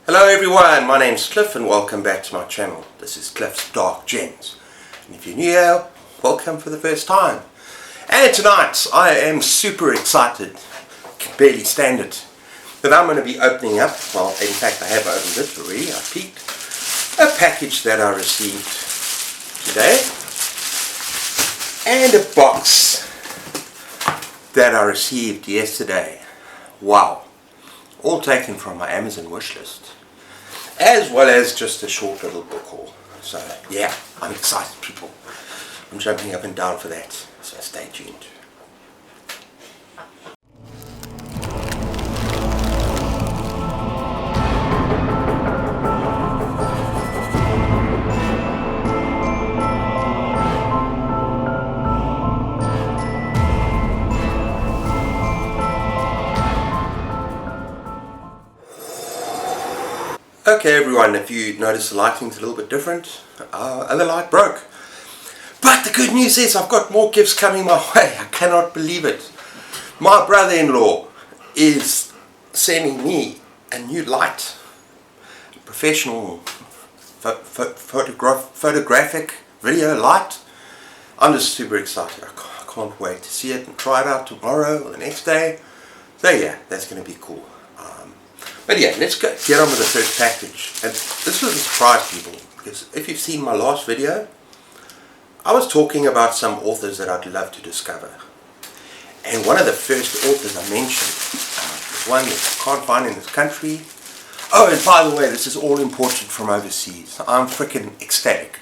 Hello everyone, my name's Cliff and welcome back to my channel. This is Cliff's Dark Gems. And if you're new here, welcome for the first time. And tonight I am super excited, can barely stand it, that I'm going to be opening up, well in fact I have opened it already, I peeked, a package that I received today and a box that I received yesterday. Wow. All taken from my Amazon wishlist, as well as just a short little book haul. So yeah, I'm excited people. I'm jumping up and down for that, so stay tuned. Okay everyone, if you notice the lighting's a little bit different, the light broke. But the good news is I've got more gifts coming my way. I cannot believe it. My brother-in-law is sending me a new light. A professional photographic video light. I'm just super excited. I can't wait to see it and try it out tomorrow or the next day. So yeah, that's going to be cool. But yeah, let's get on with the first package. And this was a surprise people, because if you've seen my last video, I was talking about some authors that I'd love to discover. And one of the first authors I mentioned is one that I can't find in this country. Oh, and by the way, this is all imported from overseas. I'm freaking ecstatic.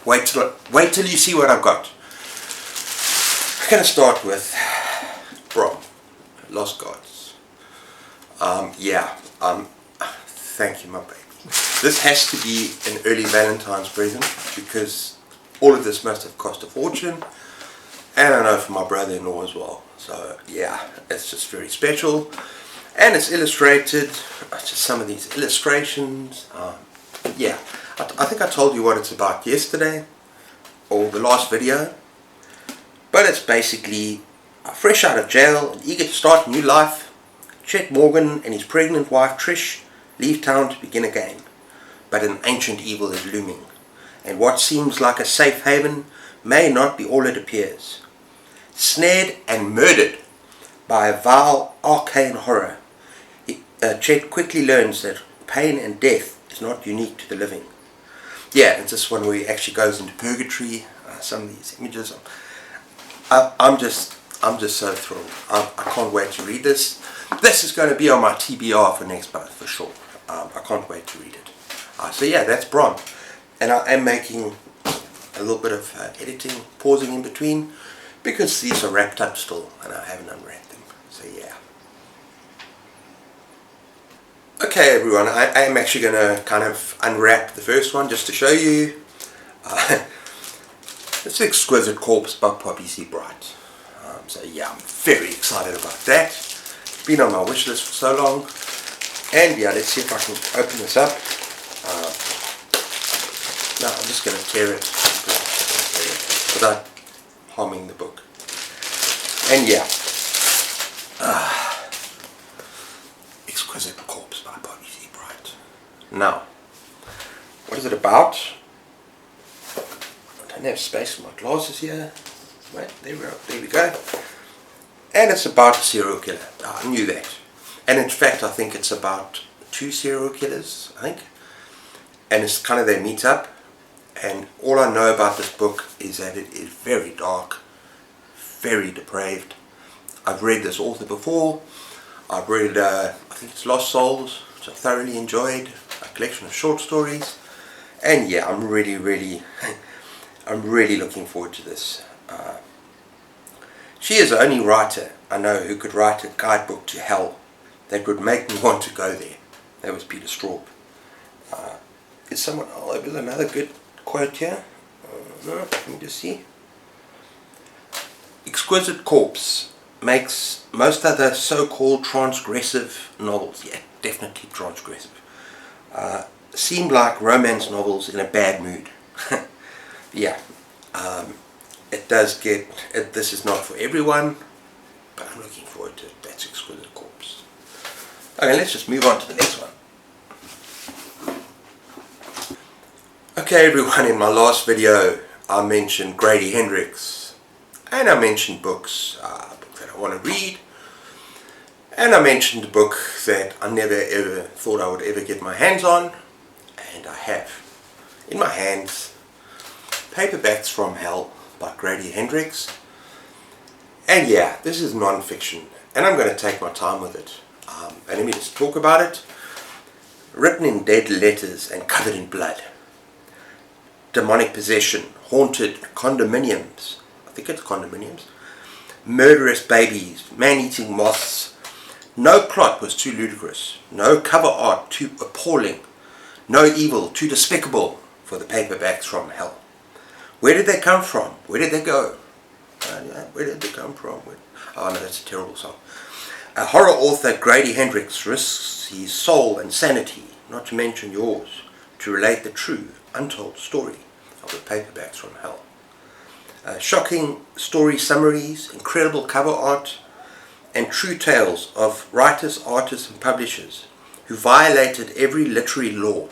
Wait till you see what I've got. I'm going to start with Brun, Lost Gods. Thank you my baby. This has to be an early Valentine's present because all of this must have cost a fortune, and I know for my brother-in-law as well. So yeah, it's just very special, and it's illustrated. Just some of these illustrations. Yeah, I think I told you what it's about yesterday or the last video, but it's basically fresh out of jail and eager to start a new life. Chet Morgan and his pregnant wife Trish leave town to begin again, but an ancient evil is looming, and what seems like a safe haven may not be all it appears. Snared and murdered by a vile, arcane horror, Chet quickly learns that pain and death is not unique to the living. Yeah, it's this one where he actually goes into purgatory. Some of these images, I'm just so thrilled. I can't wait to read this. This is going to be on my TBR for next month for sure. I can't wait to read it. So yeah, that's Brun. And I am making a little bit of editing, pausing in between, because these are wrapped up still and I haven't unwrapped them. So yeah. Okay everyone, I am actually going to kind of unwrap the first one just to show you. It's Exquisite Corpse by Paperbacks. So yeah, I'm very excited about that. It's been on my wish list for so long. And yeah, let's see if I can open this up. No, I'm just going to tear it without harming the book. And yeah, Exquisite Corpse by Paperbacks. Now, what is it about? I don't have space for my glasses here. Right, there we go. And it's about a serial killer. I knew that. And in fact I think it's about 2 serial killers, I think. And it's kind of they meet up. And all I know about this book is that it is very dark, very depraved. I've read this author before. I've read, I think it's Lost Souls, which I thoroughly enjoyed. A collection of short stories. And yeah, I'm really looking forward to this. She is the only writer I know who could write a guidebook to hell that would make me want to go there. That was Peter Straub. Is someone, oh, there's another good quote here. No, let me just see. Exquisite Corpse makes most other so-called transgressive novels, yeah, definitely transgressive, seem like romance novels in a bad mood. Yeah. It does get, this is not for everyone, but I'm looking forward to it. That's Exquisite Corpse. Okay, let's just move on to the next one. Okay everyone, in my last video I mentioned Grady Hendrix, and I mentioned books, that I want to read, and I mentioned a book that I never ever thought I would ever get my hands on, and I have in my hands Paperbacks from Hell by Grady Hendrix. And yeah, this is non-fiction, and I'm going to take my time with it, and let me just talk about it. Written in dead letters and covered in blood. Demonic possession, haunted condominiums, I think it's condominiums, murderous babies, man-eating moths. No plot was too ludicrous, no cover art too appalling, no evil too despicable for the Paperbacks from Hell. Where did they come from? Where did they go? Where did they come from? Oh no, that's a terrible song. A horror author, Grady Hendrix, risks his soul and sanity, not to mention yours, to relate the true, untold story of the Paperbacks from Hell. Shocking story summaries, incredible cover art, and true tales of writers, artists and publishers who violated every literary law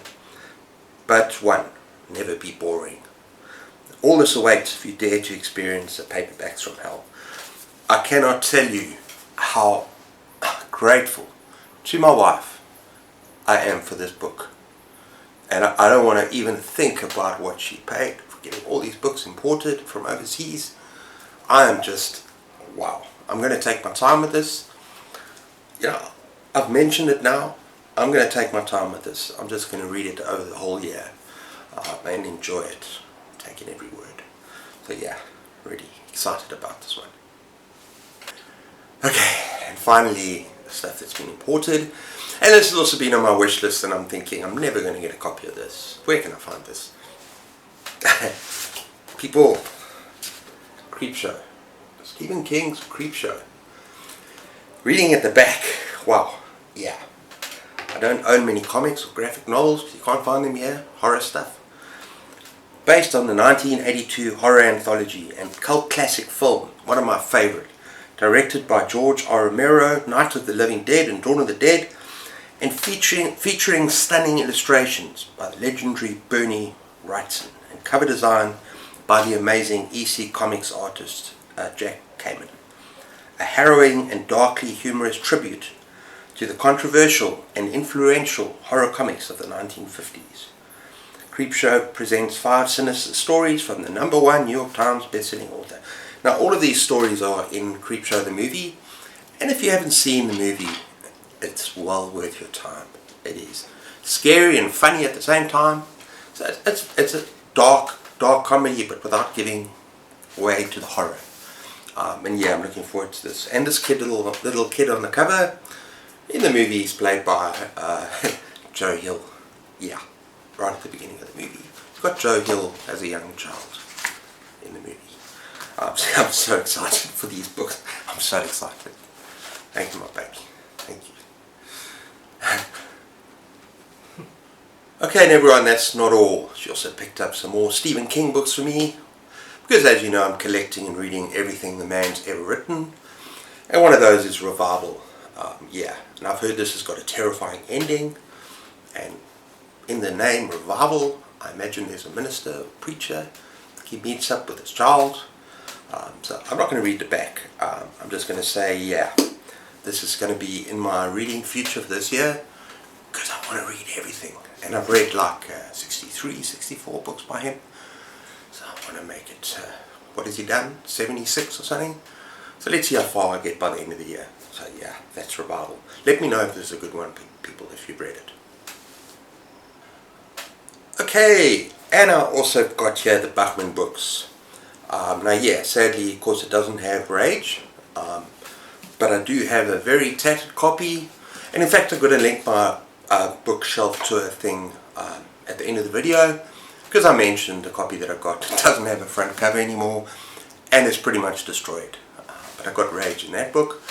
but one: never be boring. All this awaits if you dare to experience the Paperbacks from Hell. I cannot tell you how grateful to my wife I am for this book. And I don't want to even think about what she paid for getting all these books imported from overseas. I am just, wow. I'm going to take my time with this. You know, I've mentioned it now. I'm going to take my time with this. I'm just going to read it over the whole year and enjoy it. Taking every word. So yeah, really excited about this one. Okay, and finally, the stuff that's been imported. And this has also been on my wish list, and I'm thinking I'm never going to get a copy of this. Where can I find this? People, Creepshow. Stephen King's Creepshow. Reading at the back. Wow. Yeah. I don't own many comics or graphic novels because you can't find them here. Horror stuff. Based on the 1982 horror anthology and cult classic film, one of my favorite. Directed by George R. Romero, Night of the Living Dead and Dawn of the Dead, and featuring stunning illustrations by the legendary Bernie Wrightson, and cover design by the amazing EC Comics artist Jack Kamen. A harrowing and darkly humorous tribute to the controversial and influential horror comics of the 1950s. Creepshow presents 5 sinister stories from the #1 New York Times bestselling author. Now all of these stories are in Creepshow the movie, and if you haven't seen the movie, it's well worth your time. It is scary and funny at the same time. So it's a dark comedy, but without giving way to the horror. And yeah, I'm looking forward to this. And this kid, little kid on the cover, in the movie he's played by Joe Hill. Yeah, right at the beginning of the movie. He's got Joe Hill as a young child in the movie. I'm so excited for these books. I'm so excited. Thank you, my baby. Thank you. Okay, and everyone, that's not all. She also picked up some more Stephen King books for me, because as you know, I'm collecting and reading everything the man's ever written, and one of those is Revival. Yeah, and I've heard this has got a terrifying ending, and in the name Revival, I imagine there's a minister or preacher. He meets up with his child. So I'm not going to read the back. I'm just going to say, yeah, this is going to be in my reading future for this year, because I want to read everything. And I've read like 63, 64 books by him. So I want to make it, what has he done? 76 or something? So let's see how far I get by the end of the year. So yeah, that's Revival. Let me know if this is a good one, people, if you've read it. Okay, and I also got here the Buckman Books. Now yeah, sadly, of course, it doesn't have Rage. But I do have a very tattered copy. And in fact, I'm going to link my bookshelf tour thing at the end of the video, because I mentioned the copy that I got doesn't have a front cover anymore and is pretty much destroyed. But I got Rage in that book.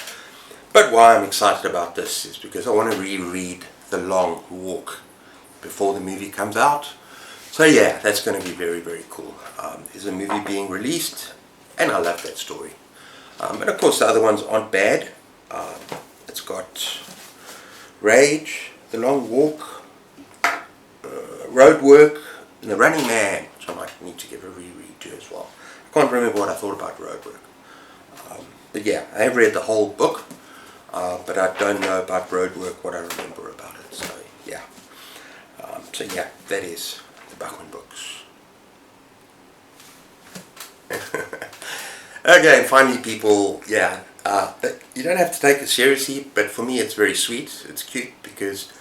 But why I'm excited about this is because I want to reread The Long Walk before the movie comes out. So yeah, that's going to be very, very cool. There's a movie being released, and I love that story. And of course the other ones aren't bad. It's got Rage, The Long Walk, Road Work, And The Running Man, which I might need to give a reread to as well. I can't remember what I thought about Roadwork. But yeah, I have read the whole book, but I don't know about Roadwork, what I remember about it. So yeah. That is the Buckman Books. Okay, and finally people, you don't have to take it seriously, but for me it's very sweet, it's cute, because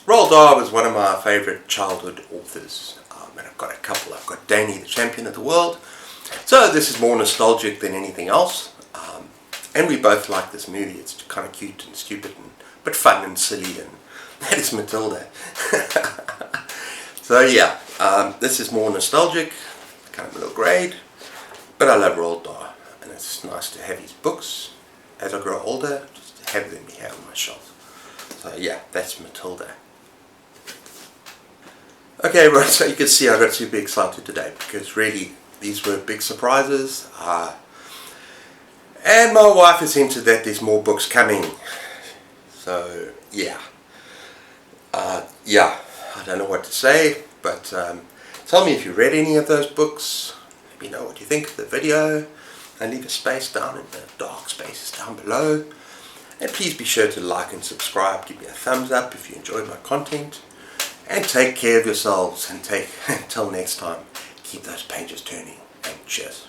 Roald Dahl was one of my favourite childhood authors, and I've got a couple. I've got Danny, the Champion of the World, so this is more nostalgic than anything else, and we both like this movie. It's kind of cute and stupid, but fun and silly, and that is Matilda. So yeah, this is more nostalgic, kind of middle grade, but I love Roald Dahl, and it's nice to have his books as I grow older, just to have them here on my shelf. So yeah, that's Matilda. Okay, right, so you can see I got super excited today, because really these were big surprises, and my wife has hinted that there's more books coming. So yeah, I don't know what to say, but tell me if you read any of those books. Let me know what you think of the video, and leave a space down in the dark spaces down below. And please be sure to like and subscribe, give me a thumbs up if you enjoyed my content, and take care of yourselves, and until next time, keep those pages turning, and cheers.